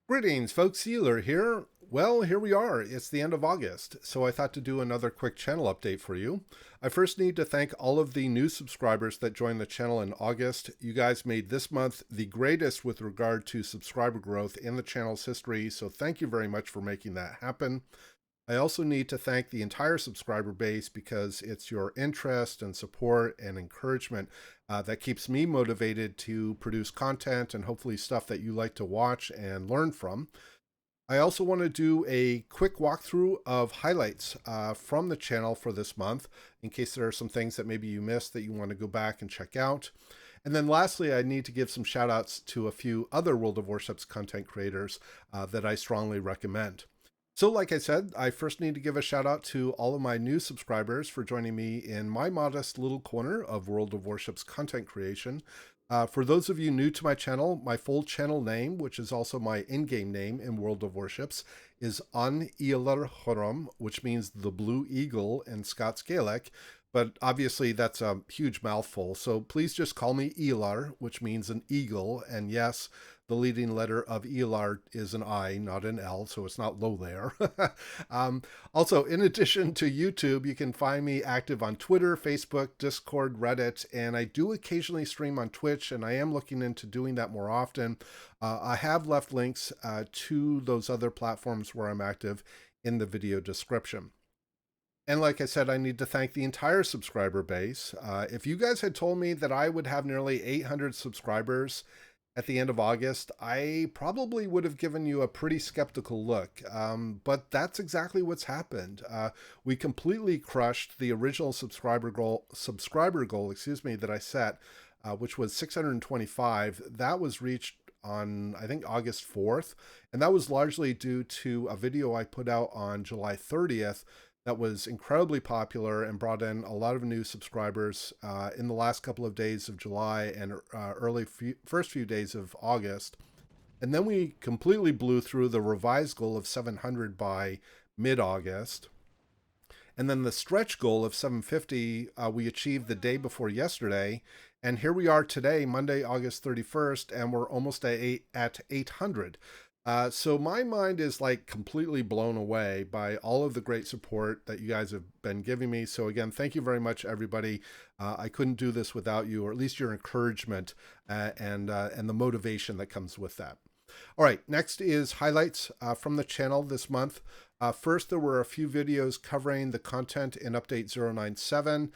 Greetings, folks. Iolair here. Well, here we are. It's the end of August, so I thought to do another quick channel update for you. I first need to thank all of the new subscribers that joined the channel in August. You guys made this month the greatest with regard to subscriber growth in the channel's history, so thank you very much for making that happen. I also need to thank the entire subscriber base because it's your interest and support and encouragement that keeps me motivated to produce content and hopefully stuff that you like to watch and learn from. I also want to do a quick walkthrough of highlights from the channel for this month, in case there are some things that maybe you missed that you want to go back and check out. And then lastly, I need to give some shout outs to a few other World of Warships content creators that I strongly recommend. So like I said, I first need to give a shout out to all of my new subscribers for joining me in my modest little corner of World of Warships content creation. For those of you new to my channel, my full channel name, which is also my in-game name in World of Warships, is Iolair, which means the Blue Eagle in Scots Gaelic. But obviously that's a huge mouthful, so please just call me Iolair, which means an eagle. And yes, the leading letter of Iolair is an I, not an L, so it's not low there. Also, in addition to YouTube, you can find me active on Twitter, Facebook, Discord, Reddit, and I do occasionally stream on Twitch, and I am looking into doing that more often. I have left links to those other platforms where I'm active in the video description. And like I said, I need to thank the entire subscriber base. If you guys had told me that I would have nearly 800 subscribers at the end of August, I probably would have given you a pretty skeptical look. But that's exactly what's happened. We completely crushed the original subscriber goal, that I set, which was 625. That was reached on, I think, August 4th. And that was largely due to a video I put out on July 30th that was incredibly popular and brought in a lot of new subscribers in the last couple of days of July and first few days of August. And then we completely blew through the revised goal of 700 by mid-August. And then the stretch goal of 750 we achieved the day before yesterday. And here we are today, Monday, August 31st, and we're almost at 800. So my mind is like completely blown away by all of the great support that you guys have been giving me. So again, thank you very much, everybody. I couldn't do this without you, or at least your encouragement and the motivation that comes with that. All right, next is highlights from the channel this month. First, there were a few videos covering the content in Update 097.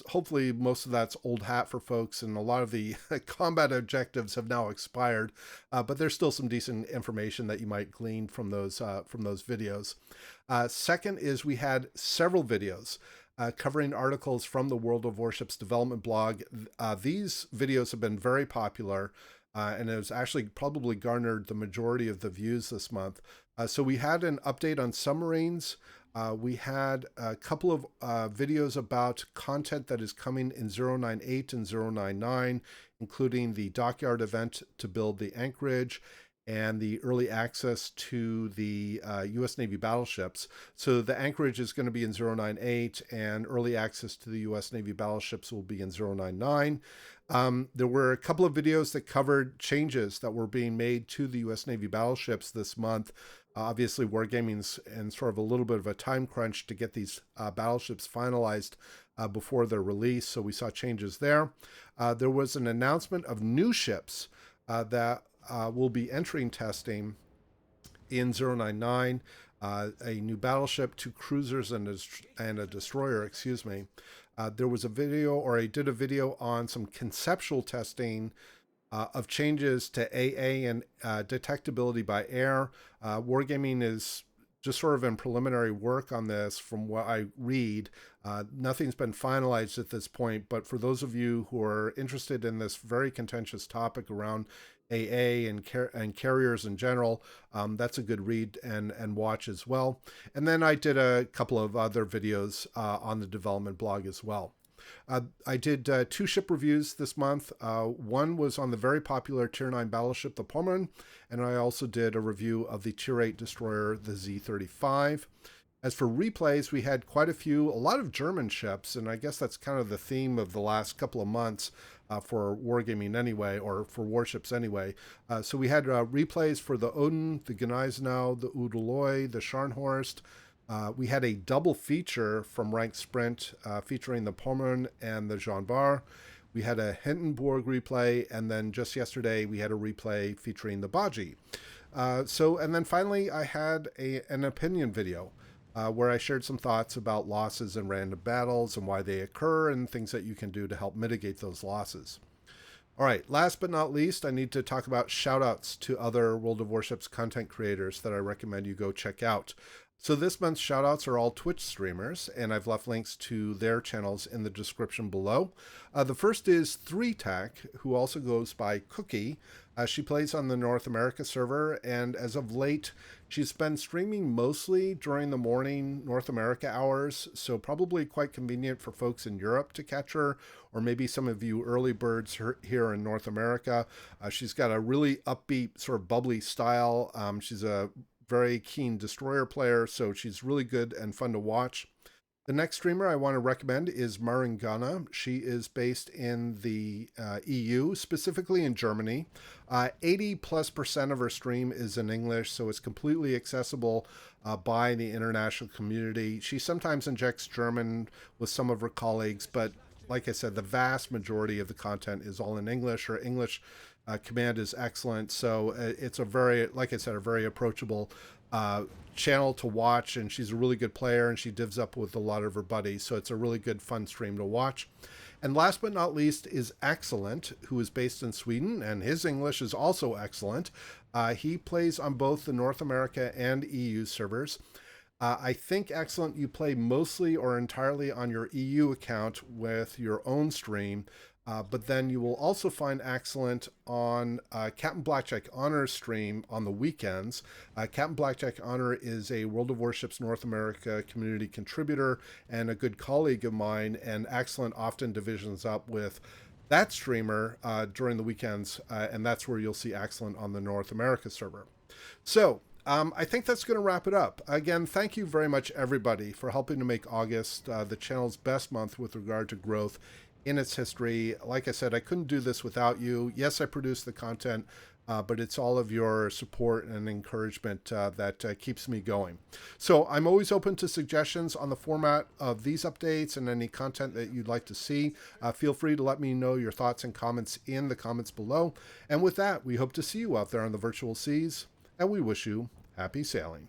Hopefully, most of that's old hat for folks, and a lot of the combat objectives have now expired. But there's still some decent information that you might glean from those videos. Second is we had several videos covering articles from the World of Warships development blog. These videos have been very popular. And it was actually probably garnered the majority of the views this month. So we had an update on submarines. We had a couple of videos about content that is coming in 098 and 099, including the dockyard event to build the anchorage and the early access to the U.S. Navy battleships. So the anchorage is going to be in 098, and early access to the U.S. Navy battleships will be in 099. There were a couple of videos that covered changes that were being made to the U.S. Navy battleships this month. Obviously, Wargaming's in sort of a little bit of a time crunch to get these battleships finalized before their release, so we saw changes there. There was an announcement of new ships that will be entering testing in 099, a new battleship, 2 cruisers, and a destroyer, excuse me. There was a video, or I did a video on some conceptual testing of changes to AA and detectability by air. Wargaming is just sort of in preliminary work on this from what I read. Nothing's been finalized at this point, but for those of you who are interested in this very contentious topic around AA and carriers in general, that's a good read and watch as well. And then I did a couple of other videos on the development blog as well. I did 2 ship reviews this month. One was on the very popular Tier 9 battleship, the Pommern, and I also did a review of the Tier 8 destroyer, the Z-35. As for replays, we had quite a lot of German ships, and I guess that's kind of the theme of the last couple of months. for wargaming anyway, or for warships anyway. So we had replays for the Odin, the Gneisenau, the Udaloi, the Scharnhorst. We had a double feature from Ranked Sprint featuring the Pommern and the Jean Bar. We had a Hindenburg replay, and then just yesterday we had a replay featuring the Baji. And then finally I had an opinion video where I shared some thoughts about losses in random battles and why they occur and things that you can do to help mitigate those losses. All right, last but not least, I need to talk about shoutouts to other World of Warships content creators that I recommend you go check out. So this month's shoutouts are all Twitch streamers, and I've left links to their channels in the description below. The first is 3Tac, who also goes by Cookie. She plays on the North America server, and as of late, she's been streaming mostly during the morning North America hours, so probably quite convenient for folks in Europe to catch her, or maybe some of you early birds here in North America. She's got a really upbeat, sort of bubbly style. She's a very keen destroyer player, so she's really good and fun to watch. The next streamer I want to recommend is Maringana. She is based in the EU, specifically in Germany. 80+% of her stream is in English, so it's completely accessible by the international community. She sometimes injects German with some of her colleagues, but like I said, the vast majority of the content is all in English. Her English command is excellent, so it's a very, like I said, a very approachable channel to watch, and she's a really good player, and she divs up with a lot of her buddies, so it's a really good, fun stream to watch. And last but not least is Axillent, who is based in Sweden, and his English is also excellent. He plays on both the North America and EU servers. I think Axillent, you play mostly or entirely on your EU account with your own stream, but then you will also find Axillent on Captain Blackjack Honor's stream on the weekends. Captain Blackjack Honor is a World of Warships North America community contributor and a good colleague of mine, and Axillent often divisions up with that streamer during the weekends, and that's where you'll see Axillent on the North America server. So, I think that's going to wrap it up. Again, thank you very much, everybody, for helping to make August the channel's best month with regard to growth in its history. Like I said, I couldn't do this without you. Yes, I produce the content, but it's all of your support and encouragement that keeps me going. So I'm always open to suggestions on the format of these updates and any content that you'd like to see. Feel free to let me know your thoughts and comments in the comments below. And with that, we hope to see you out there on the virtual seas, and we wish you happy sailing.